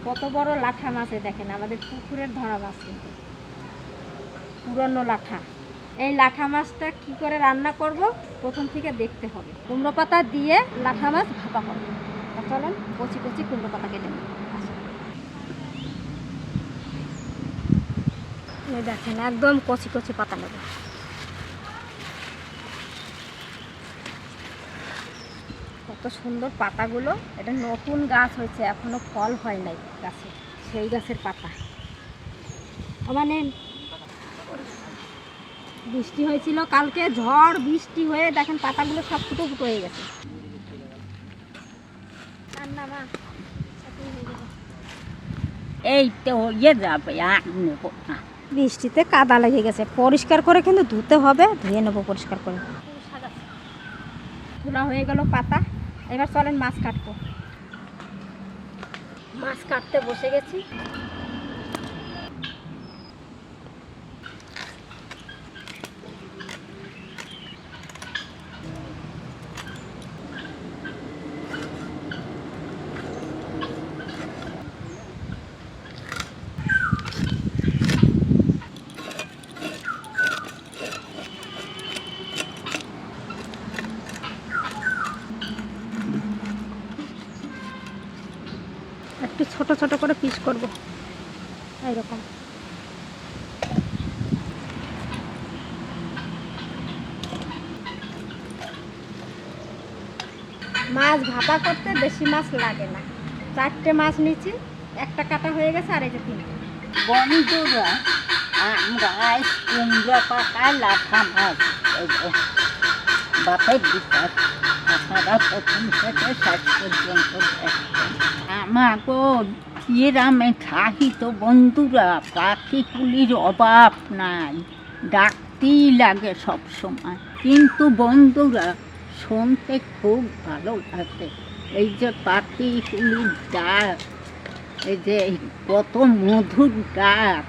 কত বড় লাঠা মাছ দেখেন, আমাদের পুকুরের ধরা মাছ, কিন্তু পুরনো লাঠা। এই লাঠা মাছটা কি করে রান্না করব প্রথম থেকে দেখতে হবে। কুমড়ো পাতা দিয়ে লাঠা মাছ ভাপা হবে। চলেন কচি কচি কুমড়ো পাতা কেটে নেব। দেখেন একদম কচি কচি পাতা নেব। কত সুন্দর পাতাগুলো, এটা নতুন গাছ হয়েছে, এখনো ফল হয় নাই গাছে, সেই গাছের পাতা। মানে বৃষ্টি হয়েছিল কালকে, ঝড় বৃষ্টি হয়ে দেখেন পাতাগুলো সব ফুটো ফুটো হয়ে গেছে। এই তো ইয়ে যাবে, বৃষ্টিতে কাদা লেগে গেছে, পরিষ্কার করে কিন্তু ধুতে হবে, ধুয়ে নেবো পরিষ্কার করে। ধুলা হয়ে গেল পাতা, এবার চলেন মাছ কাটবো। মাছ কাটতে বসে গেছি। একটু ছোট ছোট করে পিস করব এইরকম। মাছ ভাপা করতে বেশি মাছ লাগে না, 4টে মাছ নিচ্ছি, একটা কাটা হয়ে গেছে, আর এই যে 3টে। বন্ধুরা, আমরা কুমড়ো পাতা লাঠা মাছ বাপের দিকে আপনারা প্রথম থেকে শেষ পর্যন্ত দেখবেন। আমাকে গ্রামে থাকি তো বন্ধুরা, পাখিগুলির অভাব নাই, ডাকতেই লাগে সব সময়। কিন্তু বন্ধুরা শুনতে খুব ভালো লাগে, এই যে পাখিগুলির ডাক, এই যে কত মধুর ডাক।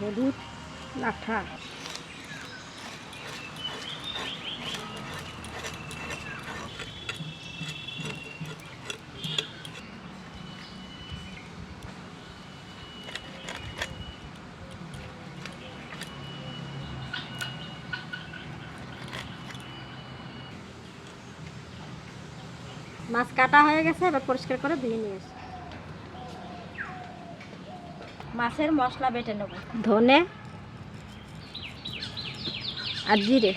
হলুদ লাঠা, মাছ কাটা হয়ে গেছে, এবার পরিষ্কার করে ধুয়ে নিয়ে এসে মাছের মশলা বেটে নেব। ধনে আর জিরে,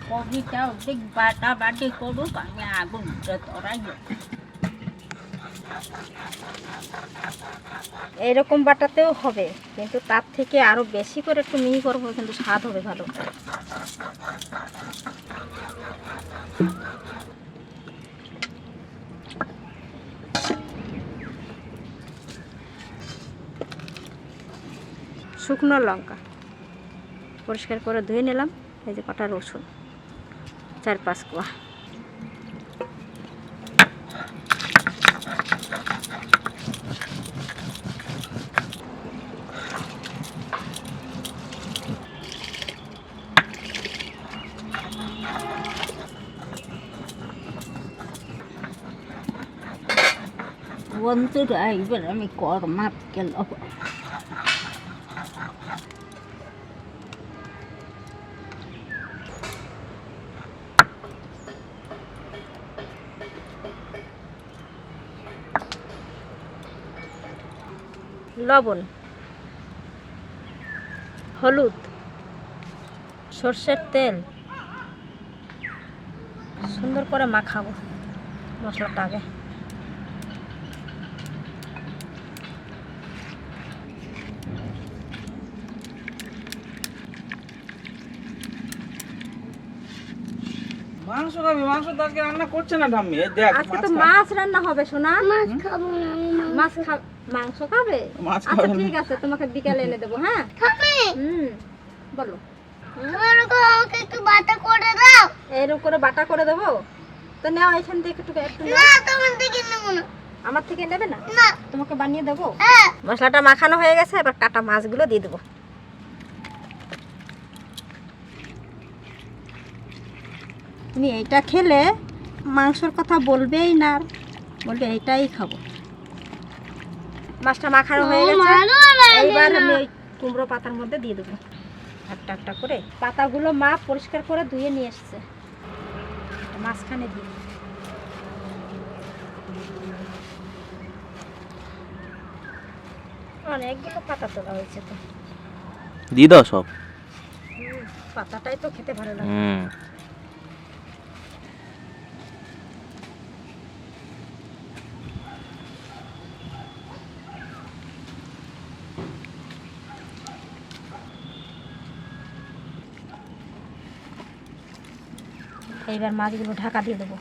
কবিতা অধিক বাটাবাটি করুক, আমি আগুনটা ধরাই। এইরকম বাটাতেও হবে, কিন্তু তার থেকে আরো বেশি করে একটু মিহি করবো, কিন্তু স্বাদ হবে ভালো। শুকনো লঙ্কা পরিষ্কার করে ধুয়ে নিলাম, এই যে কটা রসুন, 4-5 কোয়া। বন্ধুরা, এবার আমি কর্মাত গেল। লবণ, হলুদ, সর্ষের তেল, সুন্দর করে মাখাবো মশলাটা আগে। মাংস খাবি? মাংস তো আজকে রান্না করছে না ঠাম্মি। এই দেখ আজকে তো মাছ রান্না হবে সোনা। মাছ খাবো না আমি। মাংস খাবে? মাছ আচ্ছা খাবে না। ঠিক আছে, তোমাকে বিকালে এনে দেবো। হ্যাঁ বলো। আমাকে একটু বাটা করে দাও। এরকম করে বাটা করে দেবো তো? নাও এখান থেকে একটু একটু নাও। না তোমার থেকে নেবো না। আমার থেকে নেবে না? না। তোমাকে বানিয়ে দেবো। হ্যাঁ। মশলাটা মাখানো হয়ে গেছে, এবার কাটা মাছগুলো দিয়ে দেবো। তুমি এইটা খেলে মাংসর কথা বলবেই না, আর বলবে এইটাই খাবো। মাছটা মাখানো হয়ে গেছে, এইবার আমি ওই কুমড়ো পাতার মধ্যে দিয়ে দেবো একটা একটা করে। পাতাগুলো মা পরিষ্কার করে ধুয়ে নিয়ে এসছে, মাঝখানে দিয়ে দেবো। অনেকগুলো পাতা তোলা হয়েছে তো, দিয়ে দাও সব। পাতাটাই তো খেতে ভালো লাগে। এইবার মাছগুলো ঢাকা দিয়ে দেবো।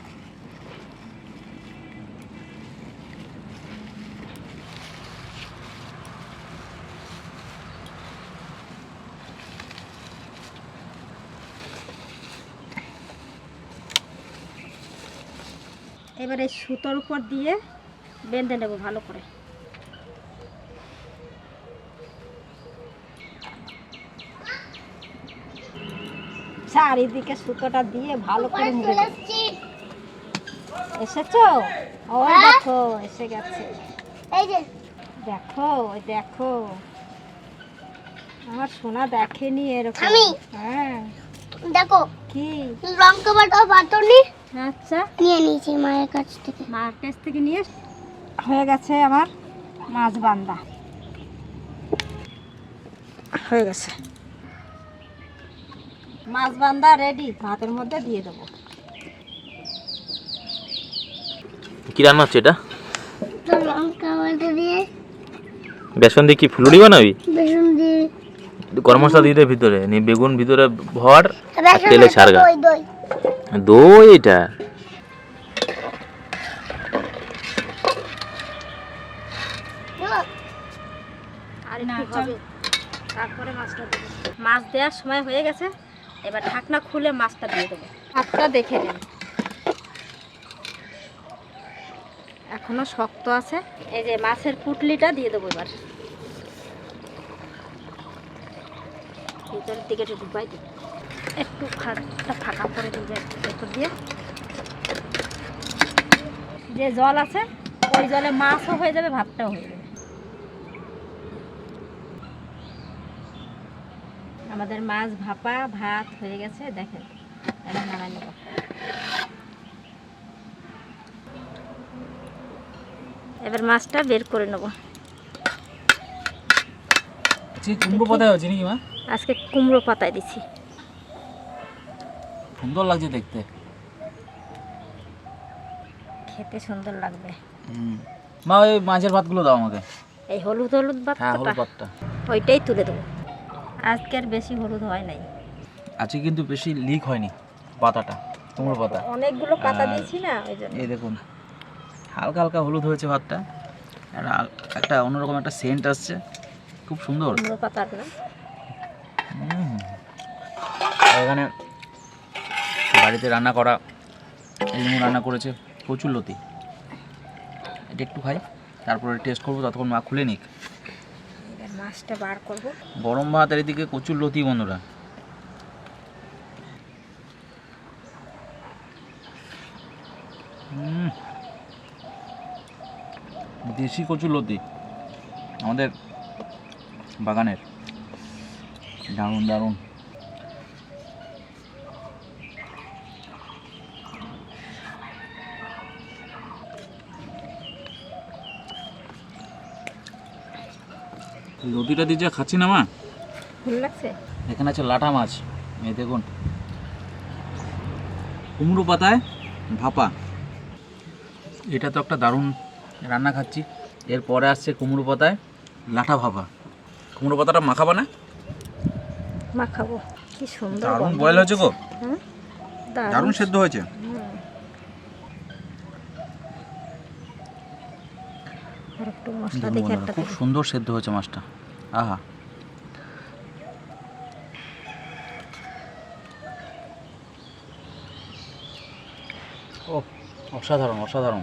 এবার এই সুতোর উপর দিয়ে বেঁধে নেবো ভালো করে। চারিদিকে সুতোটা দিয়ে ভালো করে মুড়ে দেবো। এসেছো? ওই দেখো এসে গেছে। এই যে দেখো ওই দেখো, আমার সোনা দেখেনি এরকম। আমি? হ্যাঁ। দেখো কি? লঙ্কা বাটা বাটনি আচ্ছা, নিয়ে নিয়েছি মায়ের কাছ থেকে। মার কাছ থেকে নিয়ে হয়ে গেছে আমার মাছ বান্দা হয়ে গেছে। মাছ বান্দা রেডি, ভাতের মধ্যে দিয়ে দেবো। কি রান্না হচ্ছে এটা? তো লঙ্কা বাটা দিয়ে বেসন দিয়ে কি ফুলুরি বানাবি? বেসন দিয়ে গরম মশলা দিয়ে দে ভিতরে, নিয়ে বেগুন ভিতরে ভর, বেসন তেলে ছাড়গা। দই দই দই এটা আর একটু হবে, তারপরে মাছটা দেবো। মাছ দেওয়ার সময় হয়ে গেছে, এবার ঢাকনা খুলে মাছটা দিয়ে দেবো। ভাতটা দেখে নেন, এখনো শক্ত আছে। এই যে মাছের পুটলিটা দিয়ে দেবো এবার। ভিতরের দিকে একটু ডুবাই দিই, একটু ফাঁকা করে দিই ভেতর দিয়ে। যে জল আছে ওই জলে মাছও হয়ে যাবে, ভাতটাও হয়ে যাবে। আমাদের মাছ ভাপা ভাত হয়ে গেছে, দেখেন। এবার নামাই নেব। এবার মাছটা বের করে নেব। কুমড়ো পাতায় হচ্ছে নাকি মা? আজকে কুমড়ো পাতায় দিছি। সুন্দর লাগছে দেখতে। খেতে সুন্দর লাগবে। মা ওই মাছের ভাতগুলো দাও আমাকে। এই হলুদ হলুদ হ্যাঁ, হলুদ ভাতটা ভাতটা ওইটাই তুলে দেবো। আজকে আর বেশি হলুদ হয় নাই, আজকে কিন্তু বেশি লিক হয়নি পাতাটা, কুমড়ো পাতা। অনেকগুলো পাতা আর দিয়েছি না, ওই জন্য। এই দেখুন হালকা হালকা হলুদ হয়েছে ভাতটা, একটা অন্যরকম একটা সেন্ট আসছে, খুব সুন্দর। কুমড়ো পাতার না। আর এখানে বাড়িতে রান্না করা এলিমু রান্না করেছে কচুরলতি, এটা একটু খাই, তারপরে টেস্ট করবো, ততক্ষণ মা খুলে নিক। এবার মাছটা বার করবো। গরম ভাত আর এদিকে কচুরলতি বন্ধুরা। দেশি কচুরলতি আমাদের বাগানের, দারুণ দারুণ। লতিটা দিয়ে যা খাচ্ছি না মা, ফুল লাগছে। এখানে আছে লাটা মাছ, এই দেখুন, কুমড়ো পাতায় ভাপা। এটা তো একটা দারুণ রান্না খাচ্ছি। এরপরে আসছে কুমড়ো পাতায় লাটা ভাপা। কুমড়ো পাতাটা মাখাবা না? মাখাবো। কি সুন্দর দারুণ গন্ধ বয়েল হয়েছে গো, হ্যাঁ, দারুণ সেদ্ধ হয়েছে। আর একটু মশলা দেখুন দেখে বন্ধুরা, একটা খুব সুন্দর সেদ্ধ হয়েছে মাছটা। আহা, ও অসাধারণ অসাধারণ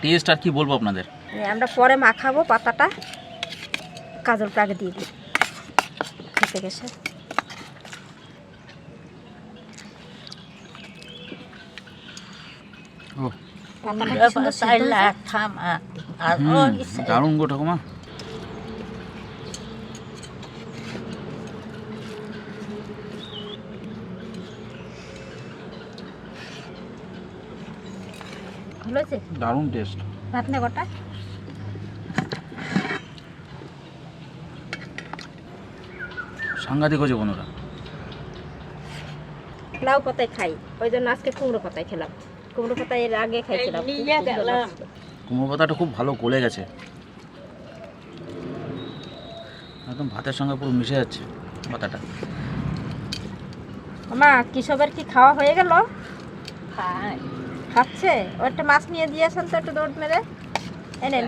টেস্ট। আর কি বলবো আপনাদের। আমরা পরে মাখাবো পাতাটা, কাজলটা আগে দিয়ে দিই খেতে গেছে। ও পাতাটা কি সুন্দর তাই সেদ্ধ হয়েছে। লাঠা মাছ আর ওই দারুণ গো ঠাকুমা। ভালো হয়েছে। দারুণ টেস্ট। ভাত নে কটা। সাংঘাতিক হয়েছে বন্ধুরা। লাউ পাতায় খাই, ওই জন্য আজকে কুমড়ো পাতায় খেলাম। কুমড়ো পাতায় এর আগে খাইছিলাম, খুব নিয়ে সুন্দর গেলাম। লাগছিল। কুমড়ো পাতাটা খুব ভালো গলে গেছে, একদম ভাতের সঙ্গে পুরো মিশে যাচ্ছে পাতাটা। মা কিশোরের কি খাওয়া হয়ে গেল? খায়। খাচ্ছে। ও একটা মাছ নিয়ে দিয়ে আসেন তো, একটু দৌড় মেরে এনেন।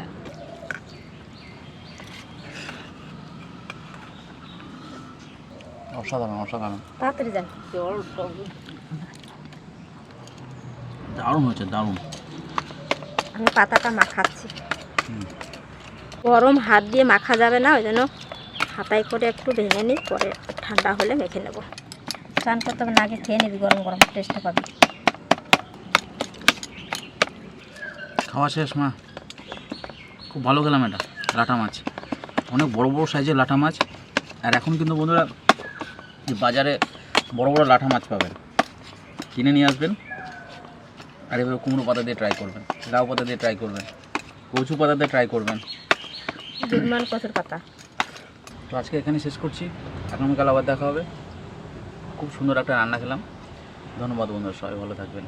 অসাধারণ অসাধারণ, তাড়াতাড়ি যান। জল টল দারুণ হয়েছে দারুণ। আমি পাতাটা মাখাচ্ছি। গরম হাত দিয়ে মাখা যাবে না, ওই জন্য হাতায় করে একটু ভেঙে নিই, পরে ঠান্ডা হলে মেখে নেব। চান করতে হবে না, আগে খেয়ে নিবি, গরম গরম টেস্টটা পাবি। খাওয়া শেষ মা, খুব ভালো খেলাম। এটা লাটা মাছ, অনেক বড় বড় সাইজের লাটা মাছ। আর এখন কিন্তু বন্ধুরা এই বাজারে বড় বড় লাটা মাছ পাবেন, কিনে নিয়ে আসবেন। আর এভাবে কুমড়ো পাতা দিয়ে ট্রাই করবেন, লাউ পাতা দিয়ে ট্রাই করবেন, কচু পাতা দিয়ে ট্রাই করবেন। দুর্মান কচুর পাতা। তো আজকে এখানে শেষ করছি, আগামীকাল আবার দেখা হবে। খুব সুন্দর একটা রান্না খেলাম। ধন্যবাদ বন্ধুরা, সবাই ভালো থাকবেন।